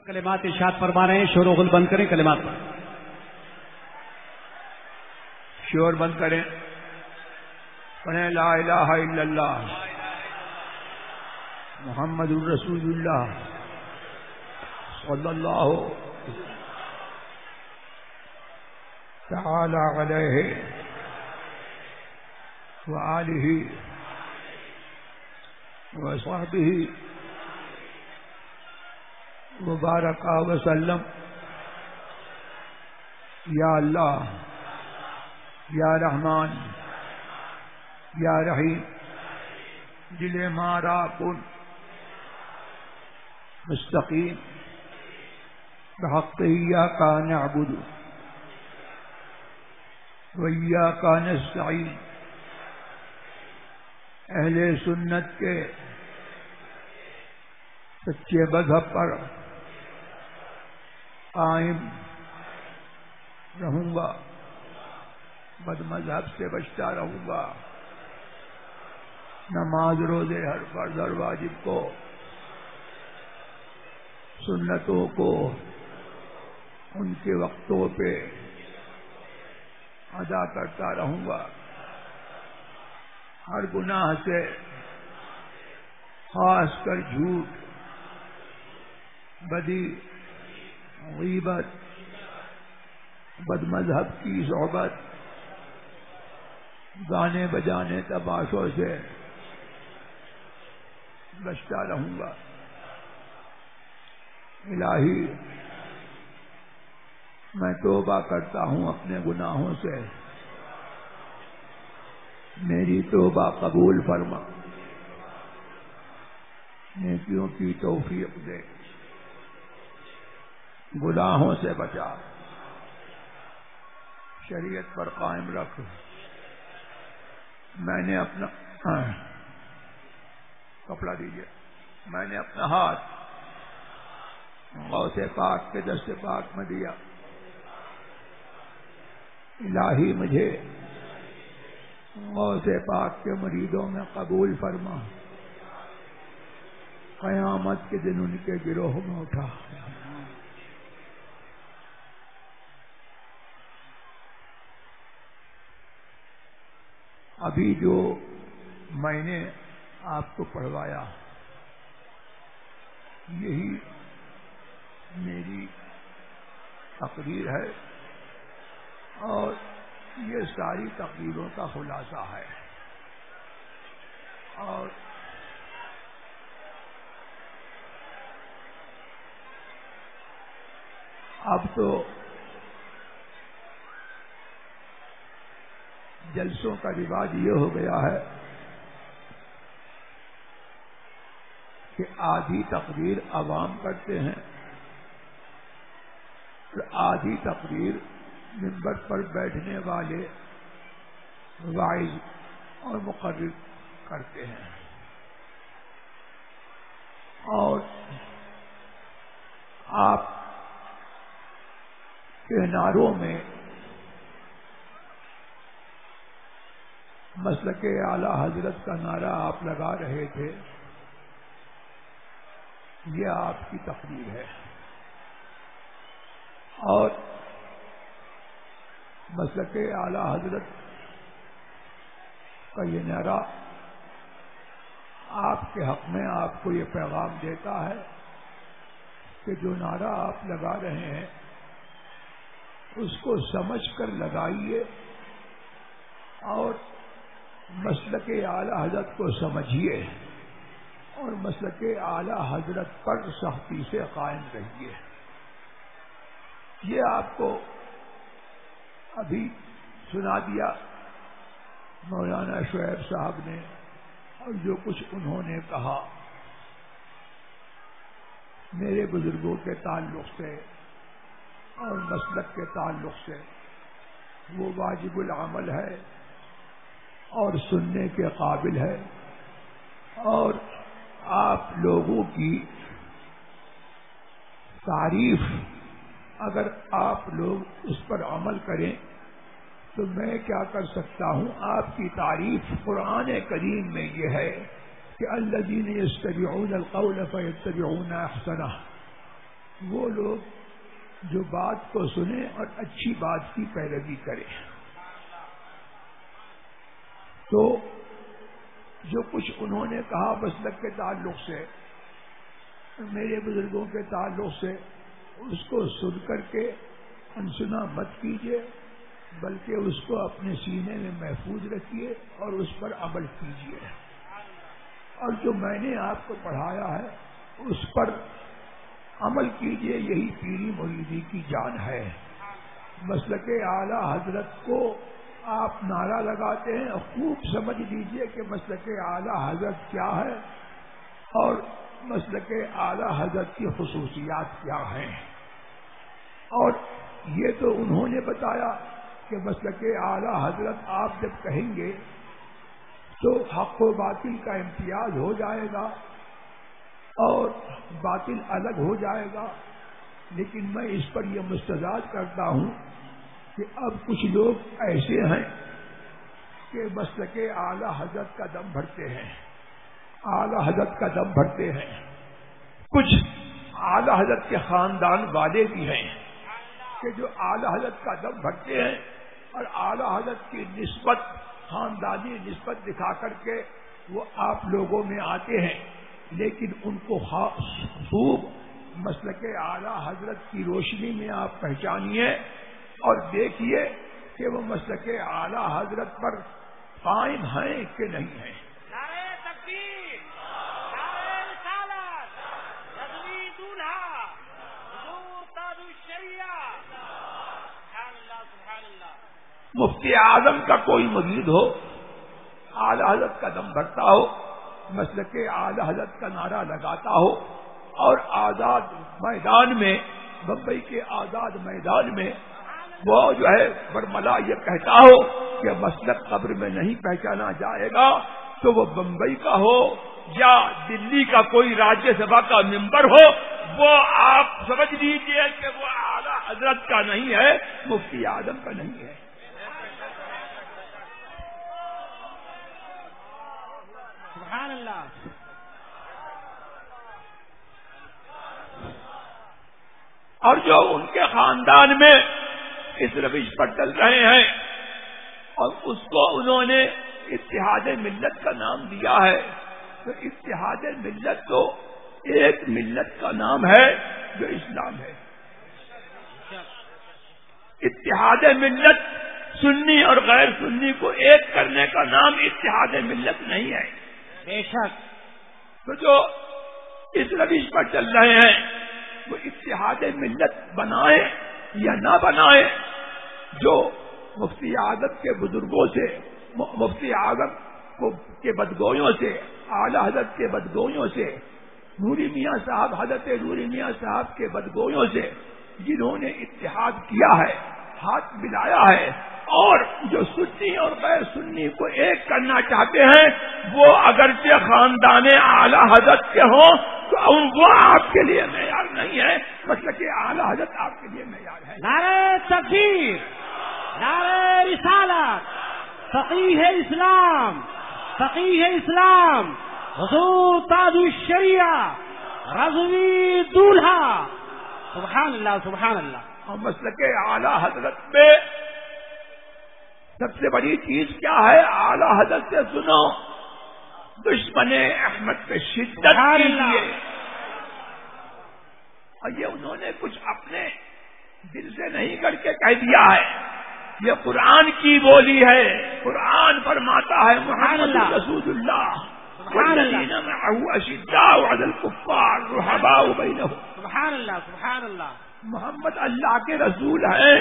کلمات ارشاد فرما رہے ہیں، شور و غل بند کریں کلمات پر. شور بند کریں، پڑھیں لا الہ الا اللہ محمد الرسول اللہ صلی اللہ تعالی علیہ وآلہ وصحبہ مبارک وسلم. یا اللہ، یا رحمان، یا رحیم، دل مارا کن مستقیم بحق ایاک نعبد و ایاک نستعین. اہل سنت کے سچے مذہب پر قائم رہوں گا، بد مذہب سے بچتا رہوں گا. نماز روزے ہر فرض اور واجب کو، سنتوں کو ان کے وقتوں پہ ادا کرتا رہوں گا. ہر گناہ سے، خاص کر جھوٹ، بدی، غیبت، بد مذہب کی صحبت، گانے بجانے تماشوں سے بچتا رہوں گا. الہی، میں توبہ کرتا ہوں اپنے گناہوں سے، میری توبہ قبول فرما، نیکیوں کی توفیق دے، گناہوں سے بچا، شریعت پر قائم رکھ. میں نے اپنا کپڑا دیجیے، میں نے اپنا ہاتھ غوث پاک کے دست پاک میں دیا. الہی، مجھے غوث پاک کے مریدوں میں قبول فرما، قیامت کے دن ان کے گروہ میں اٹھا. ابھی جو میں نے آپ کو پڑھوایا، یہی میری تقریر ہے اور یہ ساری تقریروں کا خلاصہ ہے. اور اب تو جلسوں کا رواج یہ ہو گیا ہے کہ آدھی تقریر عوام کرتے ہیں اور آدھی تقریر منبر پر بیٹھنے والے واعظ اور مقرر کرتے ہیں. اور آپ کے نعروں میں مسلک اعلی حضرت کا نعرہ آپ لگا رہے تھے، یہ آپ کی تقریر ہے. اور مسلک اعلی حضرت کا یہ نعرہ آپ کے حق میں آپ کو یہ پیغام دیتا ہے کہ جو نعرہ آپ لگا رہے ہیں اس کو سمجھ کر لگائیے اور مسلک اعلی حضرت کو سمجھیے اور مسلک اعلی حضرت پر سختی سے قائم رہیے. یہ آپ کو ابھی سنا دیا مولانا شعیب صاحب نے، اور جو کچھ انہوں نے کہا میرے بزرگوں کے تعلق سے اور مسلک کے تعلق سے، وہ واجب العمل ہے اور سننے کے قابل ہے. اور آپ لوگوں کی تعریف اگر آپ لوگ اس پر عمل کریں تو میں کیا کر سکتا ہوں. آپ کی تعریف قرآن کریم میں یہ ہے کہ الذین یستمعون القول فیتبعون احسنہ، وہ لوگ جو بات کو سنیں اور اچھی بات کی پیروی کریں. تو جو کچھ انہوں نے کہا مسلک کے تعلق سے، میرے بزرگوں کے تعلق سے، اس کو سن کر کے انسنا مت کیجیے، بلکہ اس کو اپنے سینے میں محفوظ رکھیے اور اس پر عمل کیجیے. اور جو میں نے آپ کو پڑھایا ہے اس پر عمل کیجیے. یہی پیری مریدی کی جان ہے. مسلک اعلی حضرت کو آپ نعرہ لگاتے ہیں، خوب سمجھ لیجیے کہ مسلک اعلی حضرت کیا ہے اور مسلک اعلی حضرت کی خصوصیات کیا ہیں. اور یہ تو انہوں نے بتایا کہ مسلک اعلی حضرت آپ جب کہیں گے تو حق و باطل کا امتیاز ہو جائے گا اور باطل الگ ہو جائے گا. لیکن میں اس پر یہ مستضاد کرتا ہوں کہ اب کچھ لوگ ایسے ہیں کہ مسلک اعلی حضرت کا دم بھرتے ہیں، اعلی حضرت کا دم بھرتے ہیں. کچھ اعلی حضرت کے خاندان والے بھی ہیں کہ جو اعلی حضرت کا دم بھرتے ہیں اور اعلی حضرت کی نسبت، خاندانی نسبت دکھا کر کے وہ آپ لوگوں میں آتے ہیں. لیکن ان کو خوب مسلک اعلی حضرت کی روشنی میں آپ پہچانیے اور دیکھیے کہ وہ مسلک اعلی حضرت پر قائم ہیں کہ نہیں ہیں. نعرہ تکبیر، نعرہ رسالت، رضوی دولہا، حضور تاج الشریعہ. سبحان اللہ سبحان اللہ. مفتی اعظم کا کوئی مرید ہو، اعلی حضرت کا دم بھرتا ہو، مسلک اعلی حضرت کا نعرہ لگاتا ہو اور آزاد میدان میں، بمبئی کے آزاد میدان میں وہ جو ہے برملا یہ کہتا ہو کہ مسلک قبر میں نہیں پہچانا جائے گا، تو وہ بمبئی کا ہو یا دلی کا کوئی راجیہ سبھا کا ممبر ہو، وہ آپ سمجھ لیجیے کہ وہ اعلی حضرت کا نہیں ہے، مفتی اعظم کا نہیں ہے. سبحان اللہ. اور جو ان کے خاندان میں اس روش پر چل رہے ہیں اور اس کو انہوں نے اتحاد ملت کا نام دیا ہے، تو اتحاد ملت تو ایک ملت کا نام ہے جو اسلام ہے. اتحاد ملت سنی اور غیر سنی کو ایک کرنے کا نام اتحاد ملت نہیں ہے. بے شک. تو جو اس روش پر چل رہے ہیں وہ اتحاد ملت بنائے یا نہ بنائے، جو مفتی اعظم کے بزرگوں سے، مفتی اعظم کے بدگوئیوں سے، اعلی حضرت کے بدگوئیوں سے، نوری میاں صاحب، حضرت نوری میاں صاحب کے بدگوئیوں سے جنہوں نے اتحاد کیا ہے، ہاتھ ملایا ہے اور جو سنی اور غیر سنی کو ایک کرنا چاہتے ہیں، وہ اگرچہ خاندان اعلی حضرت کے ہوں تو وہ آپ کے لیے معیار نہیں ہے، مطلب کہ اعلی حضرت آپ کے لیے معیار ہے. نعرہ تکبیر، نعرہ رسالت، فقیہ اسلام، فقیہ اسلام، حضور تاج الشریعہ، رضوی دولہا. سبحان اللہ سبحان اللہ. اور مسلک اعلی حضرت میں سب سے بڑی چیز کیا ہے؟ اعلی حضرت سے سنو، دشمن احمد پہ شدت کیجیے. اور یہ انہوں نے کچھ اپنے دل سے نہیں کر کے کہہ دیا ہے، یہ قرآن کی بولی ہے. قرآن فرماتا ہے محمد رسول اللہ والذین معه اشداء علی الکفار رحماء بینہم. سبحان اللہ سبحان اللہ. محمد اللہ کے رسول ہیں،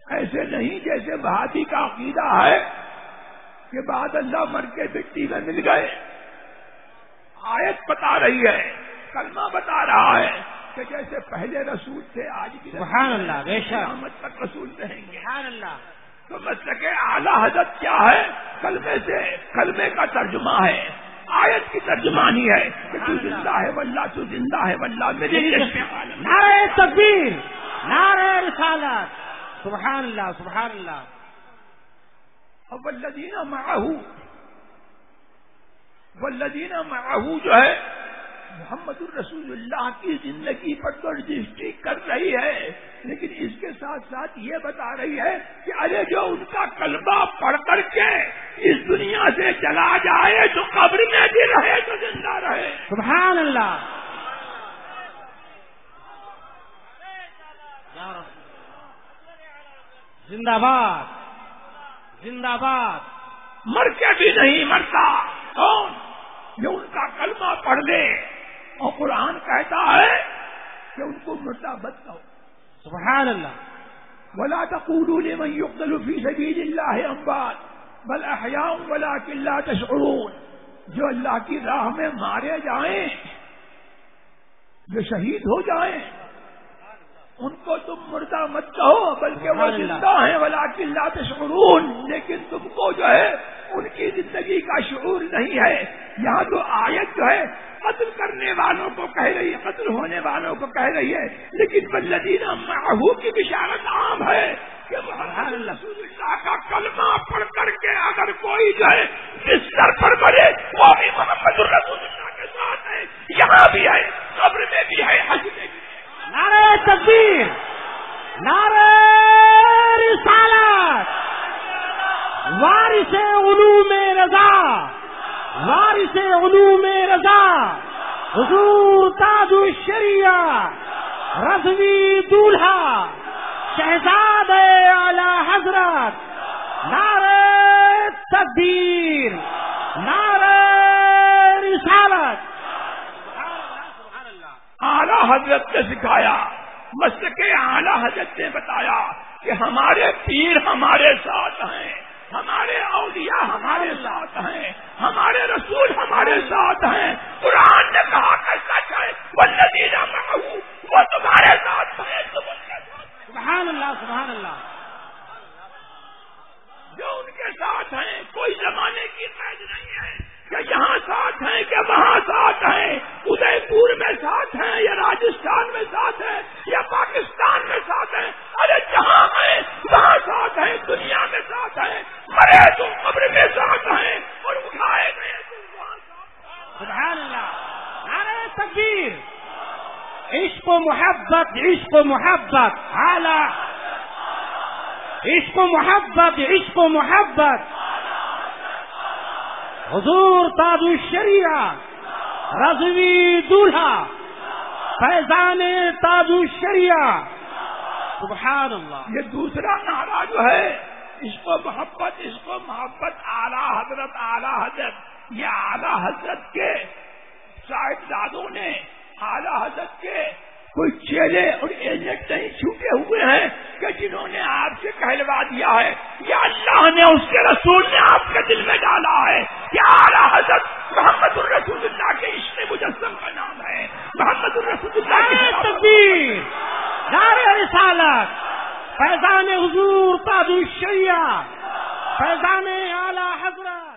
ایسے نہیں جیسے بھاتی کا عقیدہ ہے کہ بعد اللہ مر کے مٹی میں مل گئے. آیت بتا رہی ہے، کلمہ بتا رہا ہے کہ جیسے پہلے رسول تھے آج بھی سبحان اللہ. بے شک. قیامت تک رسول رہیں گے. سبحان اللہ. تو مسلک اعلی حضرت کیا ہے؟ کلمے سے، کلمے کا ترجمہ ہے، آیت کی ترجمانی ہے کہ تو زندہ ہے واللہ، تو زندہ ہے واللہ میرے چشم عالم. نعرہ تکبیر، نعرہ رسالت. سبحان اللہ سبحان اللہ. والذین معه جو ہے محمد الرسول اللہ کی زندگی پر تو رجسٹری کر رہی ہے، لیکن اس کے ساتھ ساتھ یہ بتا رہی ہے کہ ارے جو ان کا کلمہ پڑھ کر کے اس دنیا سے چلا جائے تو قبر میں بھی رہے تو زندہ رہے. سبحان اللہ. زندہ باد زندہ باد. مر کے بھی نہیں مرتا. کون؟ جو ان کا کلمہ پڑھ لے. اور قرآن کہتا ہے کہ ان کو مردہ مت کہو. سبحان اللہ. ولا تقولوا لمن يقتل في سبيل الله اموات بل احياء ولكن لا تشعرون. جو اللہ کی راہ میں مارے جائیں، جو شہید ہو جائیں، ان کو تم مردہ مت کہو بلکہ وہ زندہ ہیں ولكن لا تشعرون. لیکن تم کو جو ہے ان کی زندگی کا شعور نہیں ہے. یہاں تو آیت جو ہے قتل کرنے والوں کو کہہ رہی ہے، قتل ہونے والوں کو کہہ رہی ہے، لیکن والذین معہ کی بشارت عام ہے کہ محمد رسول اللہ کا کلمہ پڑھ کر کے اگر کوئی جو ہے بستر پر مرے وہ بھی محمد رسول اللہ کے ساتھ ہے. یہاں بھی ہے، قبر میں بھی ہے، حج میں بھی ہے. نعرہ تکبیر، نعرہ رسالت، وارث علوم رضا، وارث علوم رضا، حضور تاج الشریعہ، رضوی دولہا، شہزاد اعلی حضرت. نعرہ تکبیر، نعرہ رسالت. اعلیٰ حضرت نے سکھایا، مسلک اعلیٰ حضرت نے بتایا کہ ہمارے پیر ہمارے ساتھ ہیں، ہمارے اولیاء ہمارے ساتھ ہیں، ہمارے رسول ہمارے ساتھ ہیں. قرآن نے کہا کہ سچ ہے، والذین معہ، وہ تمہارے ساتھ ہیں، تم ان کے ساتھ. سبحان اللہ سبحان اللہ. جو ان کے ساتھ ہیں کوئی زمانے کی قید نہیں ہے کہ یہاں ساتھ ہیں کہ وہاں ساتھ ہیں، ادے پور میں ساتھ ہیں یا راجستھان میں ساتھ ہیں یا پاکستان میں ساتھ ہیں. ارے جہاں ہیں وہاں ساتھ ہیں، دنیا میں ساتھ ہیں، مرے تو قبر میں ساتھ ہیں اور اٹھائے گئے تو وہاں ساتھ. سبحان اللہ. نعرہ تکبیر. عشق و محبت، عشق و محبت، اعلیٰ عشق و محبت، عشق و محبت. حضور تاج الشریعہ، رضوی دولہا، فیضان تاج الشریعہ. سبحان اللہ. یہ دوسرا نعرہ جو ہے عشق و محبت، عشق و محبت، اعلیٰ حضرت، اعلیٰ حضرت. یہ اعلیٰ حضرت کے صاحبزادوں نے، اعلیٰ حضرت کے کوئی چیلے اور ایجنٹ نہیں چھوٹے ہوئے ہیں کہ جنہوں نے آپ سے کہلوا دیا ہے یا اللہ نے اس کے رسول نے آپ کے دل میں ڈالا ہے. یا اعلیٰ حضرت محمد الرسول اللہ کے عشق مجسم کا نام ہے. محمد الرسول اللہ نعرہ تکبیر، نعرہ رسالت، فیضان حضور تاج الشریعہ، فیضان اعلی حضرت.